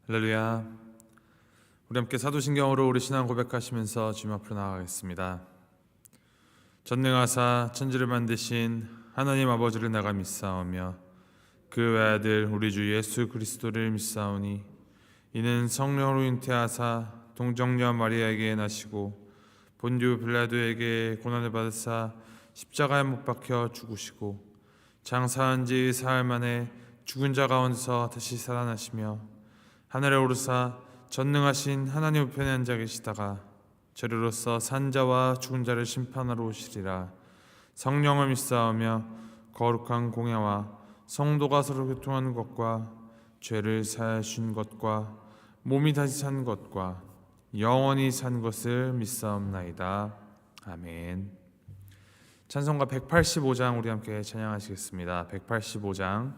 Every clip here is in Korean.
할렐루야. 우리 함께 사도신경으로 우리 신앙 고백하시면서 주님 앞으로 나아가겠습니다. 전능하사 천지를 만드신 하나님 아버지를 내가 믿사오며 그 외아들 우리 주 예수 그리스도를 믿사오니 이는 성령으로 잉태하사 동정녀 마리아에게 나시고 본주 빌라도에게 고난을 받으사 십자가에 못 박혀 죽으시고 장사한 지 사흘 만에 죽은 자 가운데서 다시 살아나시며 하늘에 오르사 전능하신 하나님 우편에 앉아 계시다가 저리로서 산자와 죽은 자를 심판하러 오시리라. 성령을 믿사오며 거룩한 공예와 성도가 서로 교통하는 것과 죄를 사하신 것과 몸이 다시 산 것과 영원히 산 것을 믿사옵나이다. 아멘. 찬송가 185장 우리 함께 찬양하시겠습니다. 185장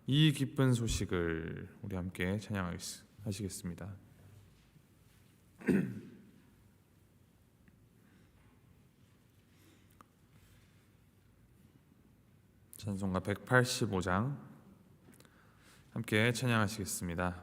이 기쁜 소식을 우리 함께 찬양하시겠습니다. 찬송가 185장 함께 찬양하시겠습니다.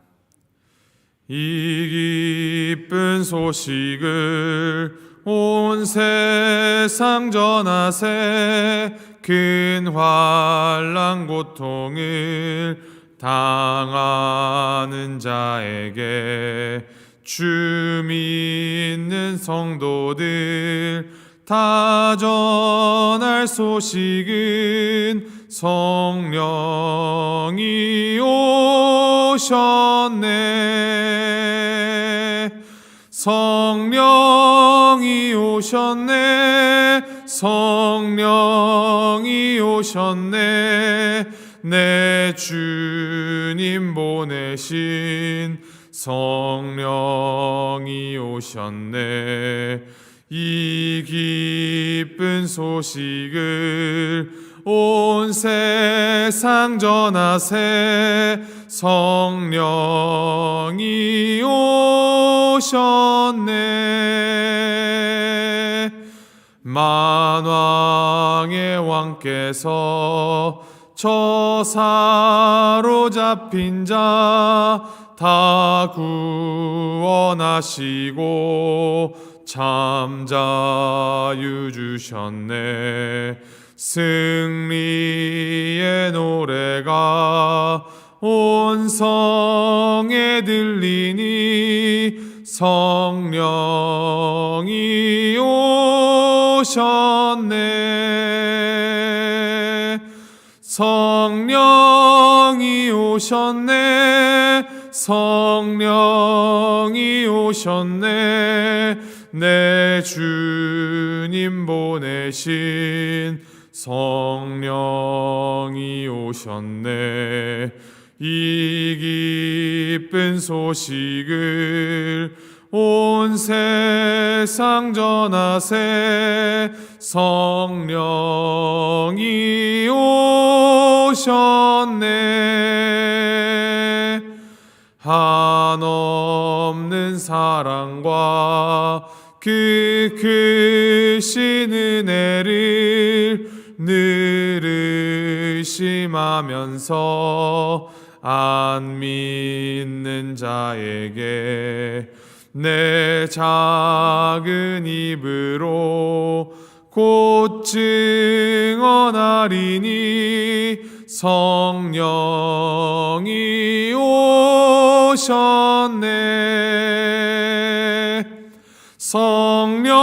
이 기쁜 소식을 온 세상 전하세 큰 환난 고통을 당하는 자에게 주 믿는 성도들 다 전할 소식은 성령이 오셨네. 성령이 오셨네. 성령이 오셨네. 내 주님 보내신 성령이 오셨네. 이 기쁜 소식을 온 세상 전하세 성령이 오셨네. 만왕의 왕께서 저 사로잡힌 자 다 구원하시고 참 자유 주셨네. 승리의 노래가 온 성에 들리니 성령이 오셨네. 성령이 오셨네. 성령이 오셨네. 내 주님 보내신 성령이 오셨네. 이 기쁜 소식을 온 세상 전하세 성령이 오셨네. 한없는 사랑과 그 크신 은혜를 늘 의심하면서 안 믿는 자에게 내 작은 입으로 곧 증언하리니 성령이 오셨네. 성령이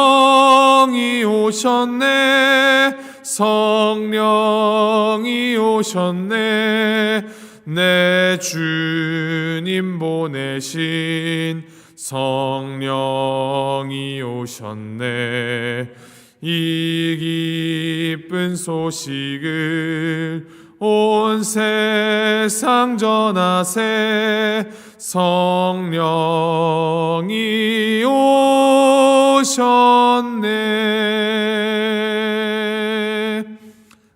오셨네. 성령이 오셨네. 내 주님 보내신 성령이 오셨네. 이 기쁜 소식을 온 세상 전하세 성령이 오셨네.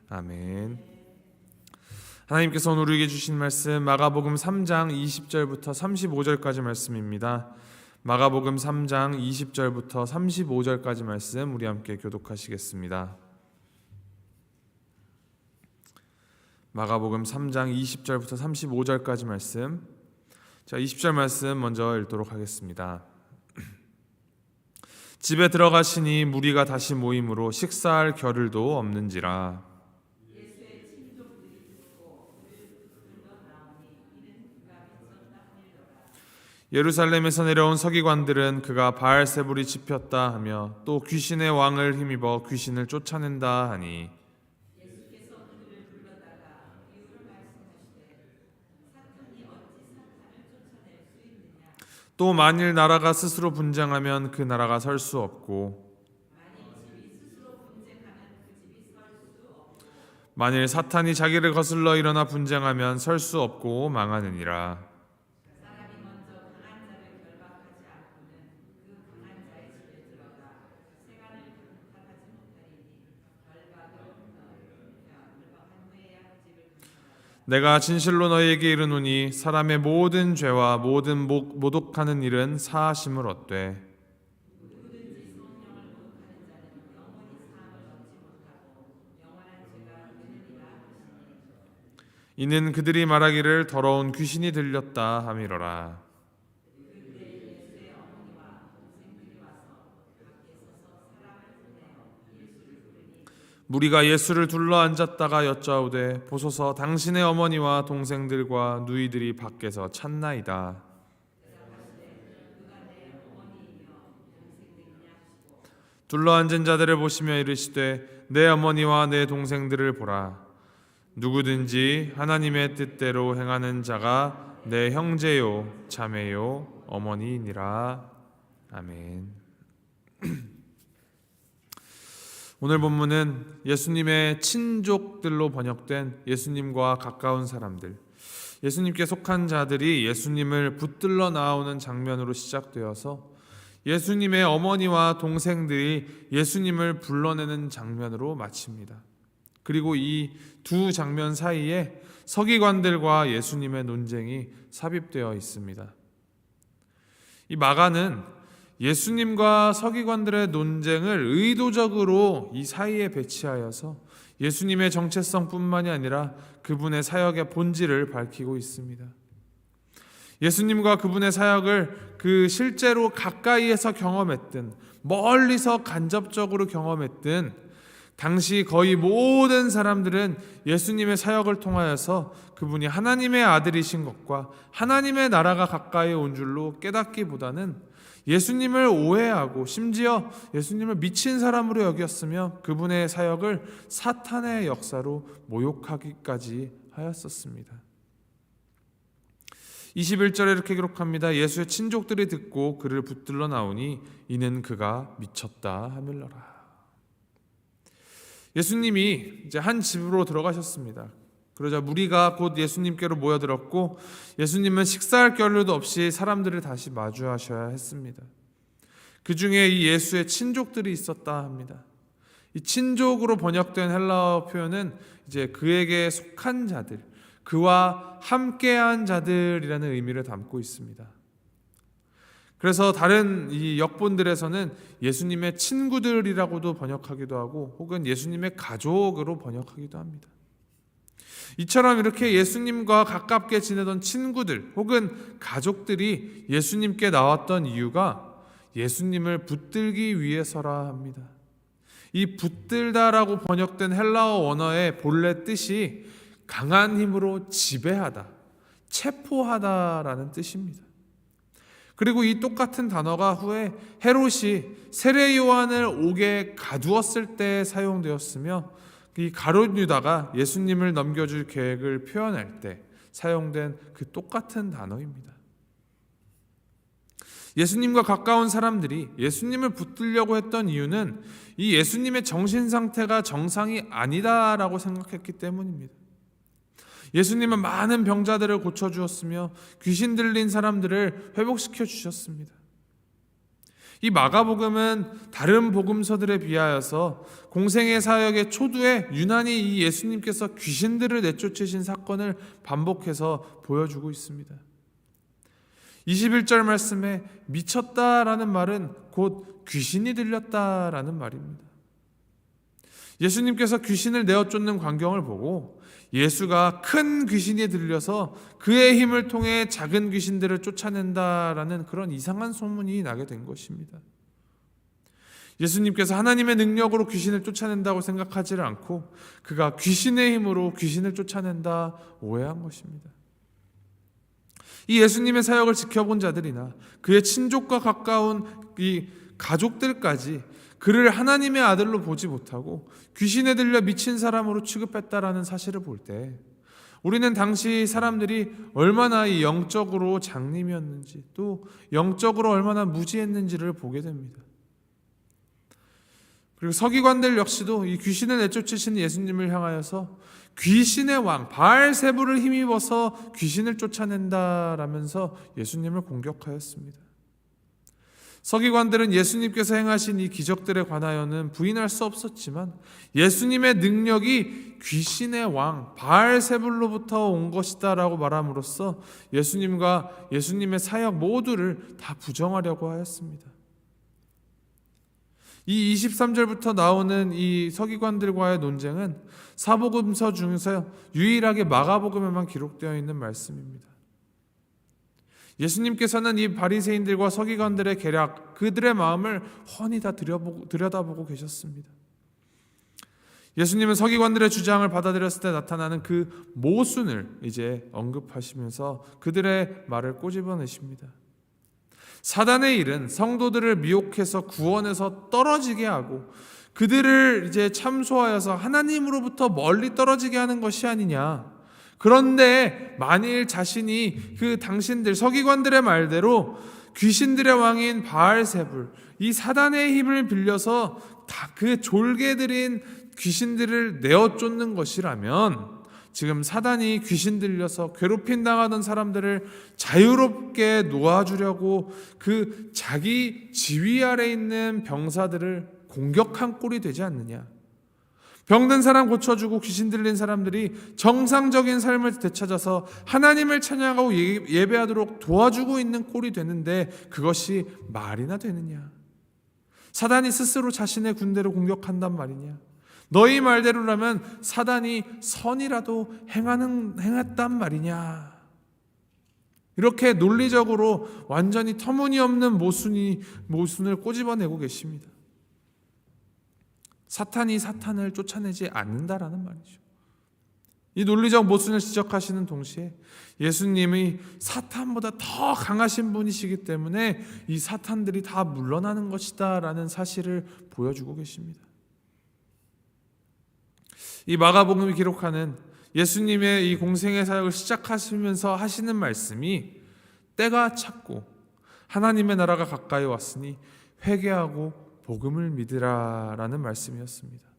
아멘. 하나님께서 오늘 우리에게 주신 말씀 마가복음 3장 20절부터 35절까지 말씀입니다. 마가복음 3장 20절부터 35절까지 말씀 우리 함께 교독하시겠습니다. 마가복음 3장 20절부터 35절까지 말씀 자, 20절 말씀 먼저 읽도록 하겠습니다. 집에 들어가시니 무리가 다시 모임으로 식사할 겨를도 없는지라. 예루살렘에서 내려온 서기관들은 그가 바알세불이 집혔다 하며 또 귀신의 왕을 힘입어 귀신을 쫓아낸다 하니, 또 만일 나라가 스스로 분쟁하면 그 나라가 설 수 없고, 만일 사탄이 자기를 거슬러 일어나 분쟁하면 설 수 없고 망하느니라. 내가 진실로 너희에게 이르노니 사람의 모든 죄와 모든 모독하는 일은 사하심을 얻되, 이는 그들이 말하기를 더러운 귀신이 들렸다 함이로라. 무리가 예수를 둘러 앉았다가 여짜오되 보소서 당신의 어머니와 동생들과 누이들이 밖에서 찾나이다. 둘러 앉은 자들을 보시며 이르시되 내 어머니와 내 동생들을 보라. 누구든지 하나님의 뜻대로 행하는 자가 내 형제요 자매요 어머니이니라. 아멘. 오늘 본문은 예수님의 친족들로 번역된 예수님과 가까운 사람들, 예수님께 속한 자들이 예수님을 붙들러 나오는 장면으로 시작되어서 예수님의 어머니와 동생들이 예수님을 불러내는 장면으로 마칩니다. 그리고 이 두 장면 사이에 서기관들과 예수님의 논쟁이 삽입되어 있습니다. 이 마가는 예수님과 서기관들의 논쟁을 의도적으로 이 사이에 배치하여서 예수님의 정체성뿐만이 아니라 그분의 사역의 본질을 밝히고 있습니다. 예수님과 그분의 사역을 그 실제로 가까이에서 경험했든 멀리서 간접적으로 경험했든 당시 거의 모든 사람들은 예수님의 사역을 통하여서 그분이 하나님의 아들이신 것과 하나님의 나라가 가까이 온 줄로 깨닫기보다는 예수님을 오해하고 심지어 예수님을 미친 사람으로 여겼으며 그분의 사역을 사탄의 역사로 모욕하기까지 하였었습니다. 21절에 이렇게 기록합니다. 예수의 친족들이 듣고 그를 붙들러 나오니 이는 그가 미쳤다 하밀러라. 예수님이 이제 한 집으로 들어가셨습니다. 그러자 무리가 곧 예수님께로 모여들었고 예수님은 식사할 겨를도 없이 사람들을 다시 마주하셔야 했습니다. 그 중에 이 예수의 친족들이 있었다 합니다. 이 친족으로 번역된 헬라어 표현은 이제 그에게 속한 자들, 그와 함께한 자들이라는 의미를 담고 있습니다. 그래서 다른 이 역본들에서는 예수님의 친구들이라고도 번역하기도 하고 혹은 예수님의 가족으로 번역하기도 합니다. 이처럼 이렇게 예수님과 가깝게 지내던 친구들 혹은 가족들이 예수님께 나왔던 이유가 예수님을 붙들기 위해서라 합니다. 이 붙들다라고 번역된 헬라어 원어의 본래 뜻이 강한 힘으로 지배하다, 체포하다라는 뜻입니다. 그리고 이 똑같은 단어가 후에 헤롯이 세례 요한을 옥에 가두었을 때 사용되었으며 이 가룟 유다가 예수님을 넘겨줄 계획을 표현할 때 사용된 그 똑같은 단어입니다. 예수님과 가까운 사람들이 예수님을 붙들려고 했던 이유는 이 예수님의 정신 상태가 정상이 아니다라고 생각했기 때문입니다. 예수님은 많은 병자들을 고쳐주었으며 귀신 들린 사람들을 회복시켜 주셨습니다. 이 마가복음은 다른 복음서들에 비하여서 공생의 사역의 초두에 유난히 이 예수님께서 귀신들을 내쫓으신 사건을 반복해서 보여주고 있습니다. 21절 말씀에 미쳤다라는 말은 곧 귀신이 들렸다라는 말입니다. 예수님께서 귀신을 내어 쫓는 광경을 보고 예수가 큰 귀신이 들려서 그의 힘을 통해 작은 귀신들을 쫓아낸다라는 그런 이상한 소문이 나게 된 것입니다. 예수님께서 하나님의 능력으로 귀신을 쫓아낸다고 생각하지를 않고 그가 귀신의 힘으로 귀신을 쫓아낸다 오해한 것입니다. 이 예수님의 사역을 지켜본 자들이나 그의 친족과 가까운 이 가족들까지 그를 하나님의 아들로 보지 못하고 귀신에 들려 미친 사람으로 취급했다라는 사실을 볼 때 우리는 당시 사람들이 얼마나 이 영적으로 장님이었는지 또 영적으로 얼마나 무지했는지를 보게 됩니다. 그리고 서기관들 역시도 이 귀신을 내쫓으신 예수님을 향하여서 귀신의 왕 바알세불을 힘입어서 귀신을 쫓아낸다라면서 예수님을 공격하였습니다. 서기관들은 예수님께서 행하신 이 기적들에 관하여는 부인할 수 없었지만 예수님의 능력이 귀신의 왕 바알세불로부터 온 것이다라고 말함으로써 예수님과 예수님의 사역 모두를 다 부정하려고 하였습니다. 이 23절부터 나오는 이 서기관들과의 논쟁은 사복음서 중에서 유일하게 마가복음에만 기록되어 있는 말씀입니다. 예수님께서는 이 바리새인들과 서기관들의 계략, 그들의 마음을 훤히 다 들여다보고 계셨습니다. 예수님은 서기관들의 주장을 받아들였을 때 나타나는 그 모순을 이제 언급하시면서 그들의 말을 꼬집어내십니다. 사단의 일은 성도들을 미혹해서 구원에서 떨어지게 하고 그들을 이제 참소하여서 하나님으로부터 멀리 떨어지게 하는 것이 아니냐. 그런데 만일 자신이 그 당신들 서기관들의 말대로 귀신들의 왕인 바알세불 이 사단의 힘을 빌려서 다 그 졸개들인 귀신들을 내어 쫓는 것이라면 지금 사단이 귀신 들려서 괴롭힘 당하던 사람들을 자유롭게 놓아주려고 그 자기 지위 아래 있는 병사들을 공격한 꼴이 되지 않느냐. 병든 사람 고쳐주고 귀신 들린 사람들이 정상적인 삶을 되찾아서 하나님을 찬양하고 예배하도록 도와주고 있는 꼴이 되는데 그것이 말이나 되느냐. 사단이 스스로 자신의 군대를 공격한단 말이냐. 너희 말대로라면 사단이 선이라도 행했단 말이냐. 이렇게 논리적으로 완전히 터무니없는 모순을 꼬집어내고 계십니다. 사탄이 사탄을 쫓아내지 않는다라는 말이죠. 이 논리적 모순을 지적하시는 동시에 예수님이 사탄보다 더 강하신 분이시기 때문에 이 사탄들이 다 물러나는 것이다 라는 사실을 보여주고 계십니다. 이 마가복음이 기록하는 예수님의 이 공생의 사역을 시작하시면서 하시는 말씀이 때가 찼고 하나님의 나라가 가까이 왔으니 회개하고 복음을 믿으라 라는 말씀이었습니다.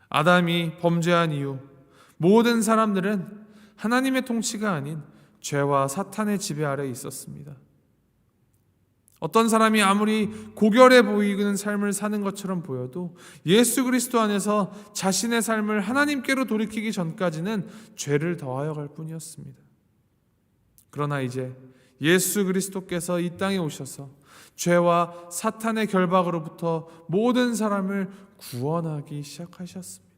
아담이 범죄한 이후 모든 사람들은 하나님의 통치가 아닌 죄와 사탄의 지배 아래 있었습니다. 어떤 사람이 아무리 고결해 보이는 삶을 사는 것처럼 보여도 예수 그리스도 안에서 자신의 삶을 하나님께로 돌이키기 전까지는 죄를 더하여 갈 뿐이었습니다. 그러나 이제 예수 그리스도께서 이 땅에 오셔서 죄와 사탄의 결박으로부터 모든 사람을 구원하기 시작하셨습니다.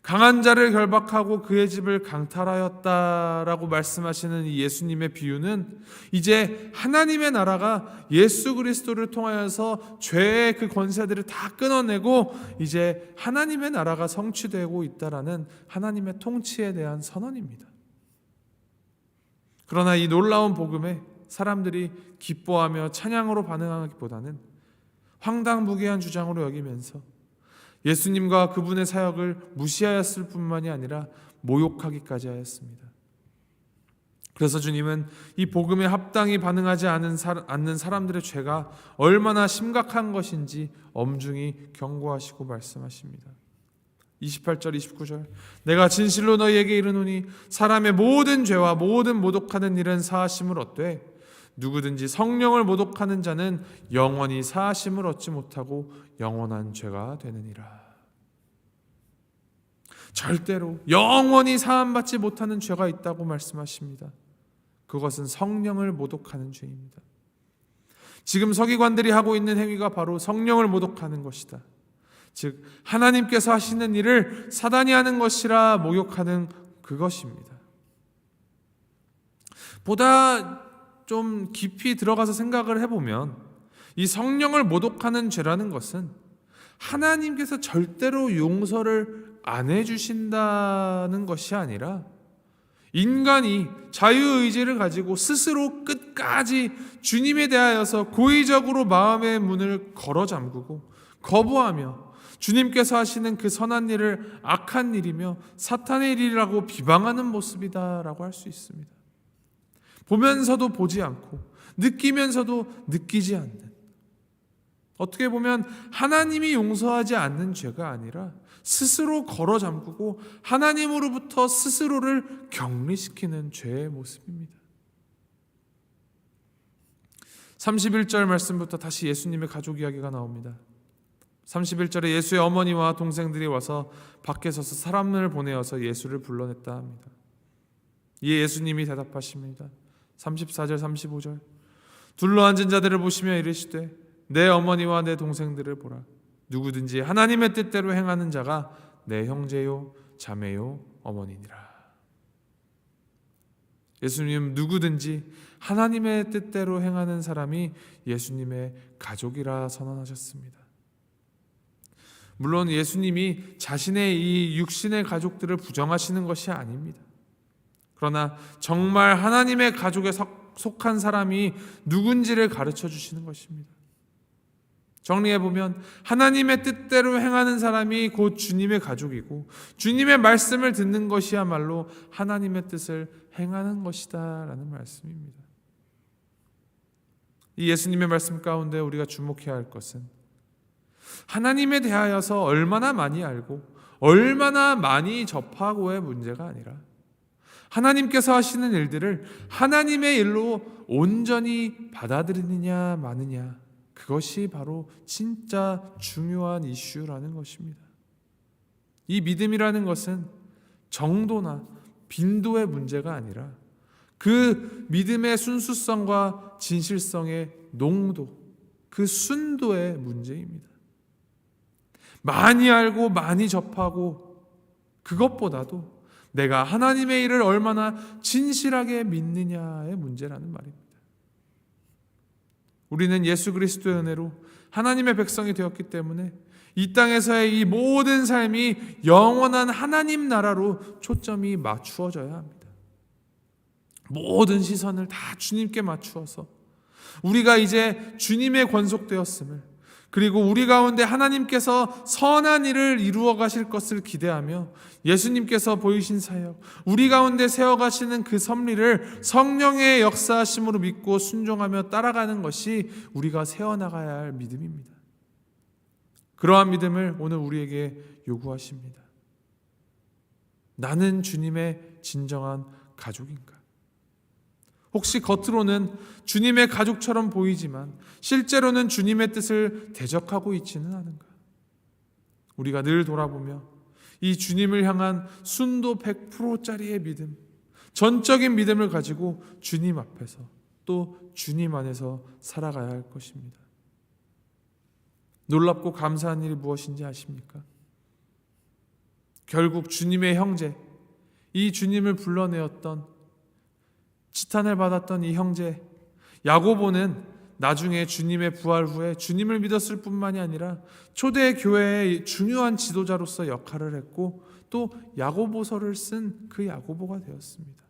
강한 자를 결박하고 그의 집을 강탈하였다라고 말씀하시는 이 예수님의 비유는 이제 하나님의 나라가 예수 그리스도를 통하여서 죄의 그 권세들을 다 끊어내고 이제 하나님의 나라가 성취되고 있다라는 하나님의 통치에 대한 선언입니다. 그러나 이 놀라운 복음에 사람들이 기뻐하며 찬양으로 반응하기보다는 황당무계한 주장으로 여기면서 예수님과 그분의 사역을 무시하였을 뿐만이 아니라 모욕하기까지 하였습니다. 그래서 주님은 이 복음에 합당히 반응하지 않는 사람들의 죄가 얼마나 심각한 것인지 엄중히 경고하시고 말씀하십니다. 28절 29절 내가 진실로 너희에게 이르노니 사람의 모든 죄와 모든 모독하는 일은 사하심을 얻되 누구든지 성령을 모독하는 자는 영원히 사하심을 얻지 못하고 영원한 죄가 되느니라. 절대로 영원히 사함받지 못하는 죄가 있다고 말씀하십니다. 그것은 성령을 모독하는 죄입니다. 지금 서기관들이 하고 있는 행위가 바로 성령을 모독하는 것이다. 즉 하나님께서 하시는 일을 사단이 하는 것이라 모욕하는 그것입니다. 보다 좀 깊이 들어가서 생각을 해보면 이 성령을 모독하는 죄라는 것은 하나님께서 절대로 용서를 안 해주신다는 것이 아니라 인간이 자유의지를 가지고 스스로 끝까지 주님에 대하여서 고의적으로 마음의 문을 걸어 잠그고 거부하며 주님께서 하시는 그 선한 일을 악한 일이며 사탄의 일이라고 비방하는 모습이다라고 할 수 있습니다. 보면서도 보지 않고 느끼면서도 느끼지 않는, 어떻게 보면 하나님이 용서하지 않는 죄가 아니라 스스로 걸어 잠그고 하나님으로부터 스스로를 격리시키는 죄의 모습입니다. 31절 말씀부터 다시 예수님의 가족 이야기가 나옵니다. 31절에 예수의 어머니와 동생들이 와서 밖에 서서 사람을 보내어서 예수를 불러냈다 합니다. 이에 예수님이 대답하십니다. 34절 35절 둘러앉은 자들을 보시며 이르시되 내 어머니와 내 동생들을 보라. 누구든지 하나님의 뜻대로 행하는 자가 내 형제요 자매요 어머니니라. 예수님 누구든지 하나님의 뜻대로 행하는 사람이 예수님의 가족이라 선언하셨습니다. 물론 예수님이 자신의 이 육신의 가족들을 부정하시는 것이 아닙니다. 그러나 정말 하나님의 가족에 속한 사람이 누군지를 가르쳐 주시는 것입니다. 정리해보면 하나님의 뜻대로 행하는 사람이 곧 주님의 가족이고 주님의 말씀을 듣는 것이야말로 하나님의 뜻을 행하는 것이다 라는 말씀입니다. 이 예수님의 말씀 가운데 우리가 주목해야 할 것은 하나님에 대하여서 얼마나 많이 알고 얼마나 많이 접하고의 문제가 아니라 하나님께서 하시는 일들을 하나님의 일로 온전히 받아들이느냐 마느냐, 그것이 바로 진짜 중요한 이슈라는 것입니다. 이 믿음이라는 것은 정도나 빈도의 문제가 아니라 그 믿음의 순수성과 진실성의 농도, 그 순도의 문제입니다. 많이 알고 많이 접하고 그것보다도 내가 하나님의 일을 얼마나 진실하게 믿느냐의 문제라는 말입니다. 우리는 예수 그리스도의 은혜로 하나님의 백성이 되었기 때문에 이 땅에서의 이 모든 삶이 영원한 하나님 나라로 초점이 맞추어져야 합니다. 모든 시선을 다 주님께 맞추어서 우리가 이제 주님의 권속되었음을, 그리고 우리 가운데 하나님께서 선한 일을 이루어 가실 것을 기대하며 예수님께서 보이신 사역, 우리 가운데 세워가시는 그 섭리를 성령의 역사하심으로 믿고 순종하며 따라가는 것이 우리가 세워나가야 할 믿음입니다. 그러한 믿음을 오늘 우리에게 요구하십니다. 나는 주님의 진정한 가족인가? 혹시 겉으로는 주님의 가족처럼 보이지만 실제로는 주님의 뜻을 대적하고 있지는 않은가? 우리가 늘 돌아보며 이 주님을 향한 순도 100%짜리의 믿음, 전적인 믿음을 가지고 주님 앞에서 또 주님 안에서 살아가야 할 것입니다. 놀랍고 감사한 일이 무엇인지 아십니까? 결국 주님의 형제, 이 주님을 불러내었던, 치탄을 받았던 이 형제 야고보는 나중에 주님의 부활 후에 주님을 믿었을 뿐만이 아니라 초대 교회의 중요한 지도자로서 역할을 했고 또 야고보서를 쓴 그 야고보가 되었습니다.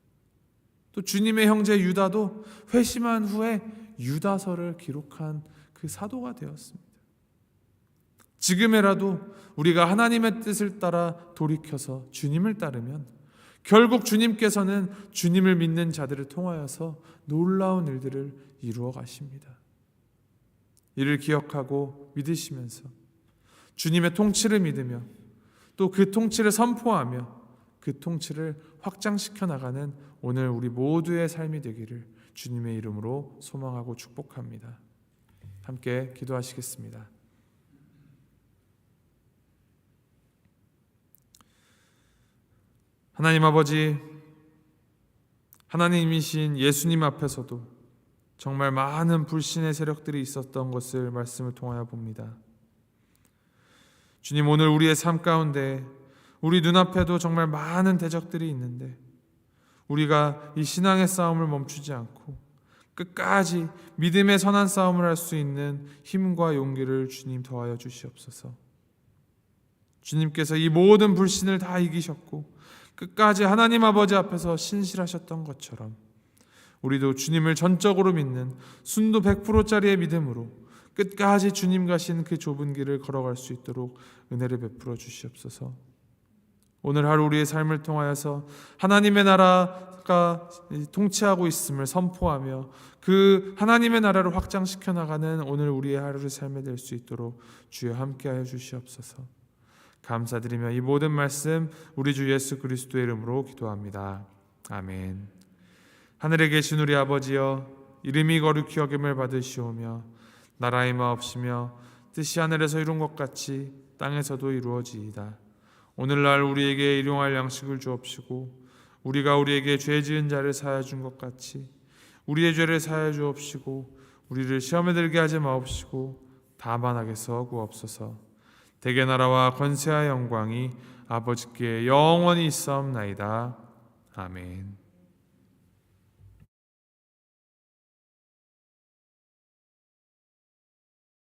또 주님의 형제 유다도 회심한 후에 유다서를 기록한 그 사도가 되었습니다. 지금에라도 우리가 하나님의 뜻을 따라 돌이켜서 주님을 따르면 결국 주님께서는 주님을 믿는 자들을 통하여서 놀라운 일들을 이루어 가십니다. 이를 기억하고 믿으시면서 주님의 통치를 믿으며 또 그 통치를 선포하며 그 통치를 확장시켜 나가는 오늘 우리 모두의 삶이 되기를 주님의 이름으로 소망하고 축복합니다. 함께 기도하시겠습니다. 하나님 아버지, 하나님이신 예수님 앞에서도 정말 많은 불신의 세력들이 있었던 것을 말씀을 통하여 봅니다. 주님, 오늘 우리의 삶 가운데 우리 눈앞에도 정말 많은 대적들이 있는데 우리가 이 신앙의 싸움을 멈추지 않고 끝까지 믿음의 선한 싸움을 할 수 있는 힘과 용기를 주님 더하여 주시옵소서. 주님께서 이 모든 불신을 다 이기셨고 끝까지 하나님 아버지 앞에서 신실하셨던 것처럼 우리도 주님을 전적으로 믿는 순도 100%짜리의 믿음으로 끝까지 주님 가신 그 좁은 길을 걸어갈 수 있도록 은혜를 베풀어 주시옵소서. 오늘 하루 우리의 삶을 통하여서 하나님의 나라가 통치하고 있음을 선포하며 그 하나님의 나라를 확장시켜 나가는 오늘 우리의 하루를 삶에 될 수 있도록 주여 함께하여 주시옵소서. 감사드리며 이 모든 말씀 우리 주 예수 그리스도의 이름으로 기도합니다. 아멘. 하늘에 계신 우리 아버지여, 이름이 거룩히 여김을 받으시오며 나라의 마옵시며 뜻이 하늘에서 이룬 것 같이 땅에서도 이루어지이다. 오늘날 우리에게 일용할 양식을 주옵시고 우리가 우리에게 죄 지은 자를 사하여 준 것 같이 우리의 죄를 사하여 주옵시고 우리를 시험에 들게 하지 마옵시고 다만 악에서 구하옵소서. 대개 나라와 권세와 영광이 아버지께 영원히 있사옵나이다. 아멘.